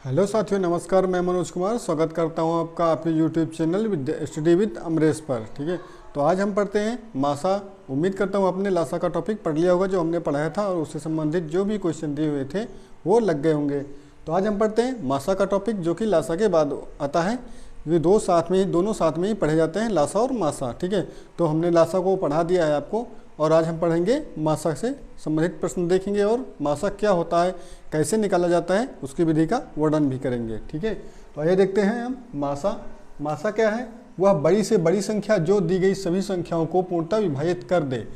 Hello साथियों, नमस्कार। मैं मनोज कुमार स्वागत करता हूं आपका अपने YouTube channel study with Amresh पर। ठीक है, तो आज हम पढ़ते हैं मासा। उम्मीद करता हूं आपने लासा का टॉपिक पढ़ लिया होगा जो हमने पढ़ाया था, और उससे संबंधित जो भी क्वेश्चन दिए हुए थे वो लग गए होंगे। तो आज हम पढ़ते हैं मासा का टॉपिक, जो कि लासा के बाद आता है। ये दोनों साथ में ही पढ़े जाते हैं, लासा और मासा। ठीक है, तो हमने लासा को पढ़ा दिया है आपको, और आज हम पढ़ेंगे मासा से संबंधित प्रश्न देखेंगे, और मासा क्या होता है, कैसे निकाला जाता है, उसकी विधि का वर्णन भी करेंगे। ठीक है, तो आइए देखते हैं हम मासा। मासा क्या है? वह बड़ी से बड़ी संख्या जो दी गई सभी संख्याओं को पूर्णतः विभाजित कर दे।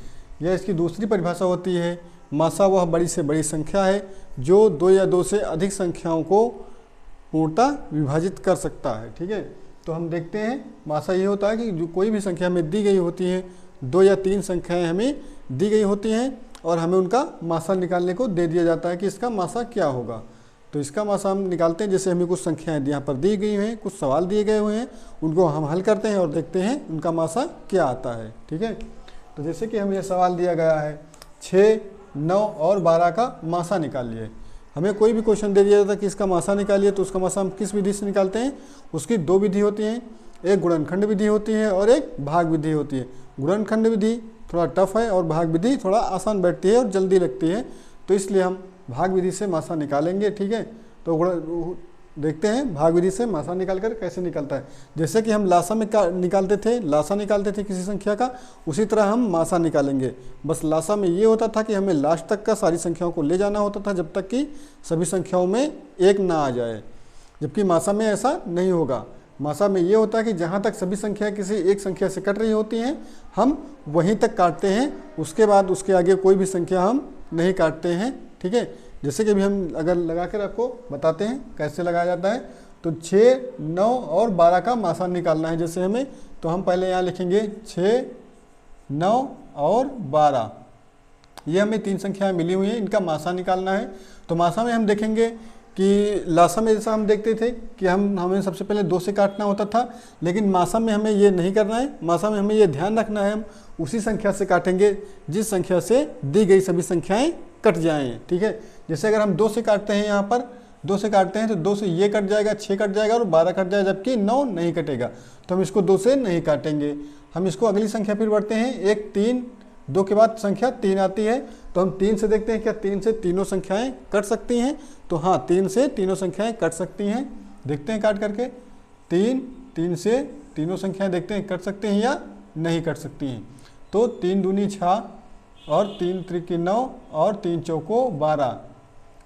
यह इसकी दूसरी परिभाषा होती है। मासा वह बड़ी से बड़ी संख्या है जो दो या दो से अधिक संख्याओं को पूर्णतः विभाजित कर सकता है। ठीक है, तो हम देखते हैं मासा ये होता है कि जो कोई भी संख्या हमें दी गई होती है, दो या तीन संख्याएं हमें दी गई होती हैं, और हमें उनका मासा निकालने को दे दिया जाता है कि इसका मासा क्या होगा। तो इसका मासा हम निकालते हैं। जैसे हमें कुछ संख्याएं यहाँ पर दी गई हैं, कुछ सवाल दिए गए हुए हैं, उनको हम हल करते हैं और देखते हैं उनका मासा क्या आता है। ठीक है, तो जैसे कि हमें सवाल दिया गया है 6, 9 और 12 का मासा निकालिए। हमें कोई भी क्वेश्चन दे दिया जाता है कि इसका मासा निकालिए, तो उसका मासा हम किस विधि से निकालते हैं? उसकी दो विधि होती हैं, एक गुणनखंड विधि होती है और एक भाग विधि होती है। गुणनखंड विधि थोड़ा टफ है और भाग विधि थोड़ा आसान बैठती है और जल्दी लगती है, तो इसलिए हम भाग विधि से मासा निकालेंगे। ठीक है, तो देखते हैं भाग विधि से मासा निकालकर कैसे निकलता है। जैसे कि हम लासा में निकालते थे किसी संख्या का, उसी तरह हम मासा निकालेंगे। बस लासा में ये होता था कि हमें लास्ट तक का सारी संख्याओं को ले जाना होता था, जब तक कि सभी संख्याओं में एक ना आ जाए, जबकि मासा में ऐसा नहीं होगा। मासा में ये होता है कि जहाँ तक सभी संख्याएं किसी एक संख्या से कट रही होती हैं, हम वहीं तक काटते हैं, उसके बाद उसके आगे कोई भी संख्या हम नहीं काटते हैं। ठीक है, जैसे कि अभी हम अगर लगा कर आपको बताते हैं कैसे लगाया जाता है। तो 6, 9 और 12 का मासा निकालना है जैसे हमें, तो हम पहले यहाँ लिखेंगे 6, 9 और 12। ये हमें तीन संख्याएं मिली हुई हैं, इनका मासा निकालना है। तो मासा में हम देखेंगे कि लासा में जैसा हम देखते थे कि हमें सबसे पहले 2 से काटना होता था, लेकिन मासा में हमें ये नहीं करना है। मासा में हमें ये ध्यान रखना है, हम उसी संख्या से काटेंगे जिस संख्या से दी गई सभी संख्याएं कट जाएं। ठीक है, जैसे अगर हम 2 से काटते हैं, यहाँ पर 2 से काटते हैं तो 2 से ये कट जाएगा, 6 कट जाएगा और 12 कट जाएगा, जबकि 9 नहीं कटेगा, तो हम इसको 2 से नहीं काटेंगे। हम इसको अगली संख्या फिर बढ़ते हैं, 1, 3, 2 के बाद संख्या 3 आती है, तो हम 3 से देखते हैं क्या 3 से तीनों संख्याएं कट सकती हैं। तो हाँ, 3 से तीनों संख्याएं कट सकती हैं। देखते हैं काट करके, 3 से तीनों संख्याएं देखते हैं कट सकते हैं या नहीं कट सकती हैं। तो 3 दूनी 6 और 3 त्रिकी 9 और 3 चौको 12।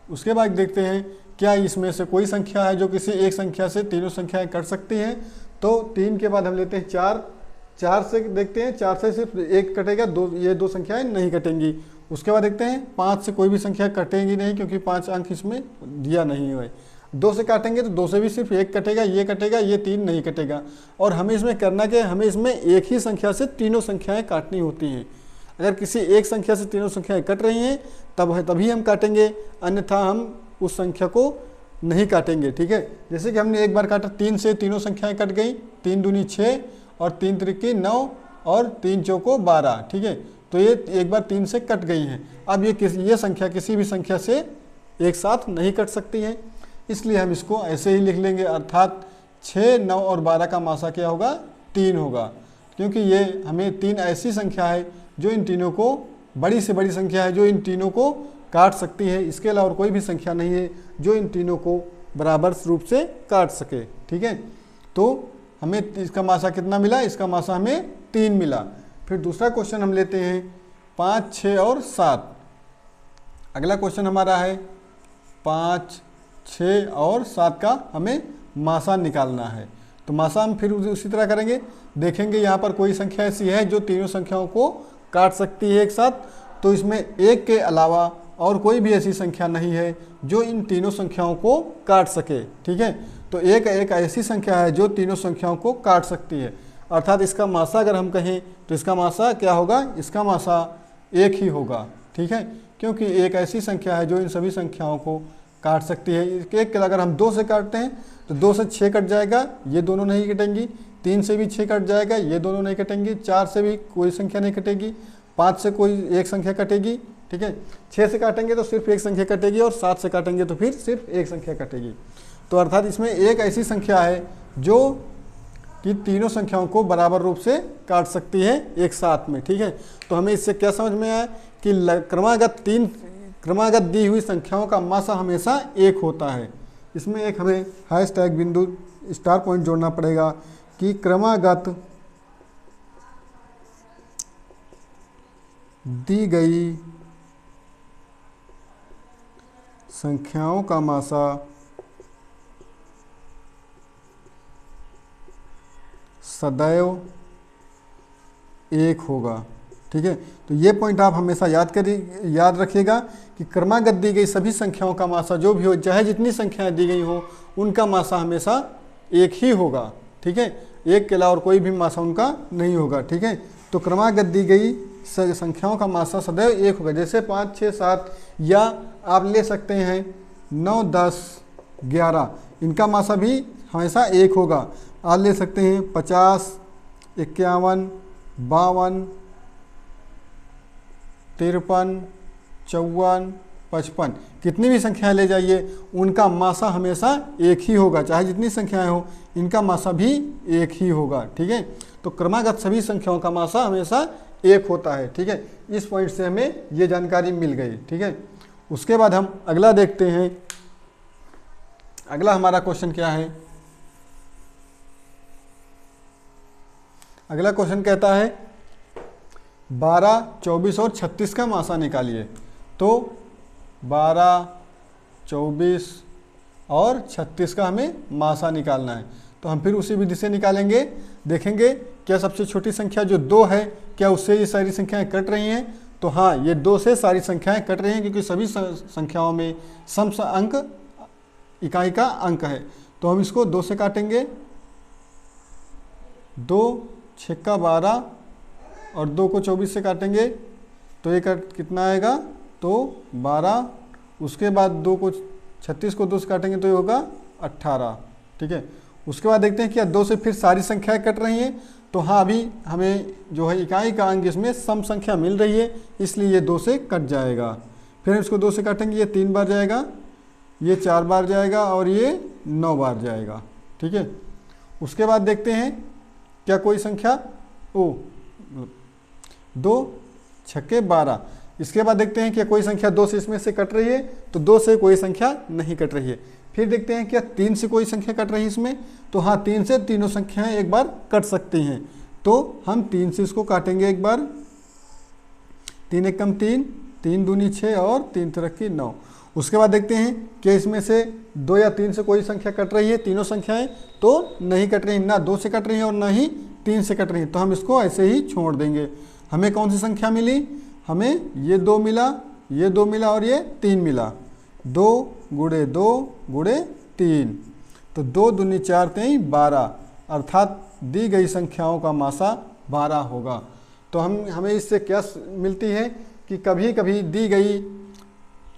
उसके बाद देखते हैं क्या इसमें से कोई संख्या है जो किसी एक संख्या से तीनों संख्याएं कट सकती हैं। तो 3 के बाद हम लेते हैं 4 से देखते हैं, 4 से सिर्फ एक कटेगा, ये दो संख्याएं नहीं कटेंगी। उसके बाद देखते हैं 5 से कोई भी संख्या कटेगी नहीं, क्योंकि 5 अंक इसमें दिया नहीं है। 2 से काटेंगे तो 2 से भी सिर्फ एक कटेगा, ये 3 नहीं कटेगा। और हमें इसमें करना क्या है, हमें इसमें एक ही संख्या से तीनों संख्याएं काटनी होती हैं। अगर किसी एक संख्या से तीनों संख्याएं कट रही हैं तभी हम काटेंगे, अन्यथा हम उस संख्या को नहीं काटेंगे। ठीक है, जैसे कि हमने एक बार काटा, 3 से तीनों संख्याएं कट गई, 3 दूनी 6 और 3 त्रिकी 9 और 3 चौको 12। ठीक है, तो ये एक बार 3 से कट गई हैं। अब ये संख्या किसी भी संख्या से एक साथ नहीं कट सकती है, इसलिए हम इसको ऐसे ही लिख लेंगे, अर्थात 6, 9 और 12 का मासा क्या होगा? 3 होगा, क्योंकि ये हमें 3 ऐसी संख्या है जो इन तीनों को, बड़ी से बड़ी संख्या है जो इन तीनों को काट सकती है। इसके अलावा कोई भी संख्या नहीं है जो इन तीनों को बराबर रूप से काट सके। ठीक है, तो हमें इसका मासा कितना मिला? इसका मासा हमें 3 मिला। फिर दूसरा क्वेश्चन हम लेते हैं 5, 6 और 7। अगला क्वेश्चन हमारा है 5, 6 और 7 का हमें मासा निकालना है। तो मासा हम फिर उसी तरह करेंगे, देखेंगे यहाँ पर कोई संख्या ऐसी है जो तीनों संख्याओं को काट सकती है एक साथ, तो इसमें एक के अलावा और कोई भी ऐसी संख्या नहीं है जो इन तीनों संख्याओं को काट सके। ठीक है, तो एक ऐसी संख्या है जो तीनों संख्याओं को काट सकती है, अर्थात इसका मासा अगर हम कहें तो इसका मासा क्या होगा? इसका मासा 1 ही होगा। ठीक है, क्योंकि एक ऐसी संख्या है जो इन सभी संख्याओं को काट सकती है। एक के अगर हम 2 से काटते हैं तो 2 से 6 कट जाएगा, ये दोनों नहीं कटेंगी। 3 से भी 6 कट जाएगा, ये दोनों नहीं कटेंगी। 4 से भी कोई संख्या नहीं कटेगी। 5 से कोई एक संख्या कटेगी, ठीक है। 6 से काटेंगे तो सिर्फ एक संख्या कटेगी और 7 से काटेंगे तो फिर सिर्फ एक संख्या कटेगी। तो अर्थात इसमें एक ऐसी संख्या है जो कि तीनों संख्याओं को बराबर रूप से काट सकती है एक साथ में, ठीक है। तो हमें इससे क्या समझ में आया कि क्रमागत दी हुई संख्याओं का मासा हमेशा एक होता है। इसमें एक हमें हैशटैग बिंदु स्टार पॉइंट जोड़ना पड़ेगा कि क्रमागत दी गई संख्याओं का मासा सदैव एक होगा, ठीक है। तो ये पॉइंट आप हमेशा याद रखिएगा कि क्रमागत दी गई सभी संख्याओं का मासा जो भी हो, चाहे जितनी संख्याएं दी गई हो, उनका मासा हमेशा एक ही होगा, ठीक है। एक के अलावा और कोई भी मासा उनका नहीं होगा, ठीक है। तो क्रमागत दी गई संख्याओं का मासा सदैव एक होगा। जैसे 5, 6, 7 या आप ले सकते हैं 9, 10, 11, इनका मासा भी हमेशा एक होगा। आप ले सकते हैं 50, 51, 52, 53, 54, 55, कितनी भी संख्याएं ले जाइए उनका मासा हमेशा एक ही होगा। चाहे जितनी संख्याएं हो, इनका मासा भी एक ही होगा, ठीक है। तो क्रमागत सभी संख्याओं का मासा हमेशा एक होता है, ठीक है। इस पॉइंट से हमें ये जानकारी मिल गई, ठीक है। उसके बाद हम अगला देखते हैं। अगला हमारा क्वेश्चन क्या है? अगला क्वेश्चन कहता है 12, 24 और 36 का मासा निकालिए। तो 12, 24 और 36 का हमें मासा निकालना है। तो हम फिर उसी विधि से निकालेंगे। देखेंगे क्या सबसे छोटी संख्या जो 2 है, क्या उससे ये सारी संख्याएं कट रही हैं? तो हाँ, ये 2 से सारी संख्याएं कट रही हैं, क्योंकि सभी संख्याओं में सम अंक इकाई का अंक है। तो हम इसको 2 से काटेंगे। 2, 6 का 12 और 2 को 24 से काटेंगे तो ये कितना आएगा? तो 12। उसके बाद 2 को 36 को 2 से काटेंगे तो ये होगा 18, ठीक है। उसके बाद देखते हैं क्या 2 से फिर सारी संख्याएं कट रही हैं? तो हाँ, अभी हमें जो है इकाई का अंक इसमें सम संख्या मिल रही है, इसलिए ये 2 से कट जाएगा। फिर इसको 2 से काटेंगे, ये 3 बार जाएगा, ये 4 बार जाएगा और ये 9 बार जाएगा, ठीक है। उसके बाद देखते हैं क्या कोई संख्या 2, 6 12। इसके बाद देखते हैं कि कोई संख्या 2 से इसमें से कट रही है। तो 2 से कोई संख्या नहीं कट रही है। फिर देखते हैं क्या 3 से कोई संख्या कट रही है इसमें। तो हाँ, 3 से तीनों संख्याएं एक बार कट सकती हैं। तो हम 3 से इसको काटेंगे एक बार। 3 एकम 3, 3 दूनी 6 और 3 तिरकी 9। उसके बाद देखते हैं कि इसमें से 2 या 3 से कोई संख्या कट रही है। तीनों संख्याएं तो नहीं कट रही, ना 2 से कट रही हैं और ना ही 3 से कट रही हैं। तो हम इसको ऐसे ही छोड़ देंगे। हमें कौन सी संख्या मिली? हमें ये 2 मिला, ये 2 मिला और ये 3 मिला। 2 गुणे 2 गुणे 3, तो 2 दूनी 4 3 12, अर्थात दी गई संख्याओं का मासा 12 होगा। तो हमें इससे क्या मिलती है कि कभी कभी दी गई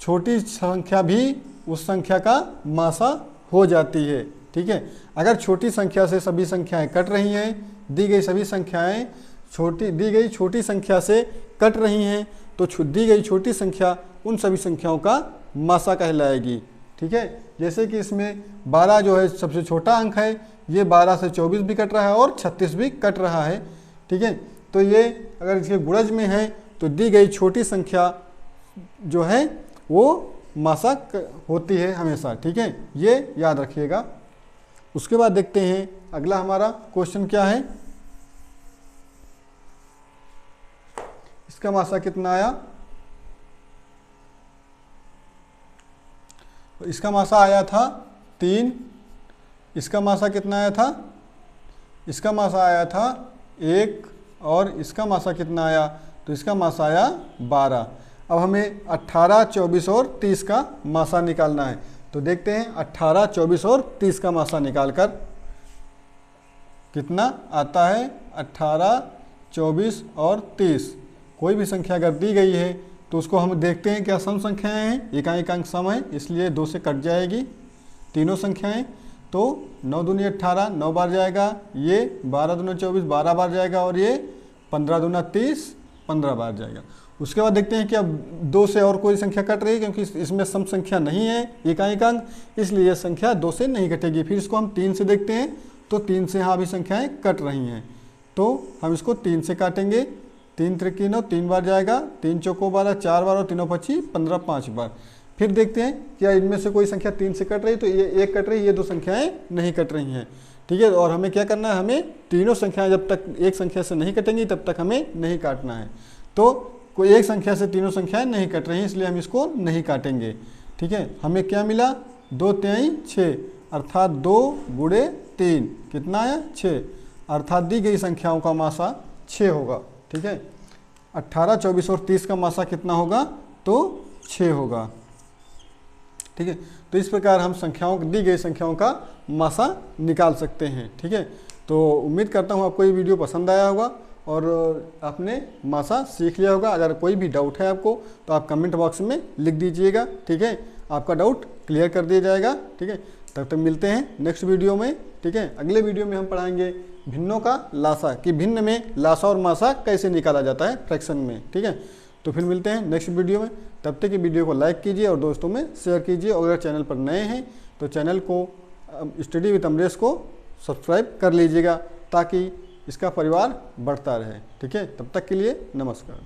छोटी संख्या भी उस संख्या का मासा हो जाती है, ठीक है। अगर छोटी संख्या से सभी संख्याएं कट रही हैं, दी गई सभी संख्याएं दी गई छोटी संख्या से कट रही हैं, तो दी गई छोटी संख्या उन सभी संख्याओं का मासा कहलाएगी, ठीक है। जैसे कि इसमें 12 जो है सबसे छोटा अंक है, ये 12 से 24 भी कट रहा है और 36 भी कट रहा है, ठीक है। तो ये अगर इसके गुणज में है तो दी गई छोटी संख्या जो है वो मासा होती है हमेशा, ठीक है। ये याद रखिएगा। उसके बाद देखते हैं अगला हमारा क्वेश्चन क्या है। इसका मासा कितना आया? इसका मासा आया था 3। इसका मासा कितना आया था? इसका मासा आया था 1। और इसका मासा कितना आया? तो इसका मासा आया 12। अब हमें 18, 24 और 30 का मासा निकालना है। तो देखते हैं 18, 24 और 30 का मासा निकालकर कितना आता है। 18, 24 और 30, कोई भी संख्या अगर दी गई है तो उसको हम देखते हैं क्या सम संख्याएं हैं। इकाई का अंक सम है, इसलिए 2 से कट जाएगी तीनों संख्याएं। तो 9 दूनी 18 9 बार जाएगा, ये 12 दूनी 24 12 बार जाएगा और ये 15 दूना 30 15 बार जाएगा। उसके बाद देखते हैं कि अब 2 से और कोई संख्या कट रही है, क्योंकि इसमें सम संख्या नहीं है एकांक अंक, इसलिए यह संख्या 2 से नहीं कटेगी। फिर इसको हम 3 से देखते हैं, तो 3 से यहाँ भी संख्याएं कट रही हैं, तो हम इसको 3 से काटेंगे। 3 त्रिकी 9, 3 बार जाएगा, 3 चौको 12, 4 बार और 3 25, 15, 5 बार। फिर देखते हैं क्या इनमें से कोई संख्या 3 से कट रही, तो ये 1 कट रही, ये 2 संख्याएं नहीं कट रही हैं, ठीक है। और हमें क्या करना है, हमें तीनों संख्याएं जब तक एक संख्या से नहीं कटेंगी तब तक हमें नहीं काटना है। तो कोई एक संख्या से तीनों संख्याएं नहीं कट रही हैं, इसलिए हम इसको नहीं काटेंगे, ठीक है। हमें क्या मिला, 2 तिहाई 6, अर्थात 2 गुणे 3 कितना है 6, अर्थात दी गई संख्याओं का मासा 6 होगा, ठीक है। 18, 24 और 30 का मासा कितना होगा, तो 6 होगा, ठीक है। तो इस प्रकार हम दी गई संख्याओं का मासा निकाल सकते हैं, ठीक है। तो उम्मीद करता हूँ आपको ये वीडियो पसंद आया होगा और आपने मासा सीख लिया होगा। अगर कोई भी डाउट है आपको तो आप कमेंट बॉक्स में लिख दीजिएगा, ठीक है। आपका डाउट क्लियर कर दिया जाएगा, ठीक है। तब तक मिलते हैं नेक्स्ट वीडियो में, ठीक है। अगले वीडियो में हम पढ़ाएंगे भिन्नों का लासा, कि भिन्न में लासा और मासा कैसे निकाला जाता है फ्रैक्शन में, ठीक है। तो फिर मिलते हैं नेक्स्ट वीडियो में। तब तक की वीडियो को लाइक कीजिए और दोस्तों में शेयर कीजिए, और अगर चैनल पर नए हैं तो चैनल को स्टडी विद अमरेश को सब्सक्राइब कर लीजिएगा, ताकि इसका परिवार बढ़ता रहे, ठीक है। तब तक के लिए नमस्कार।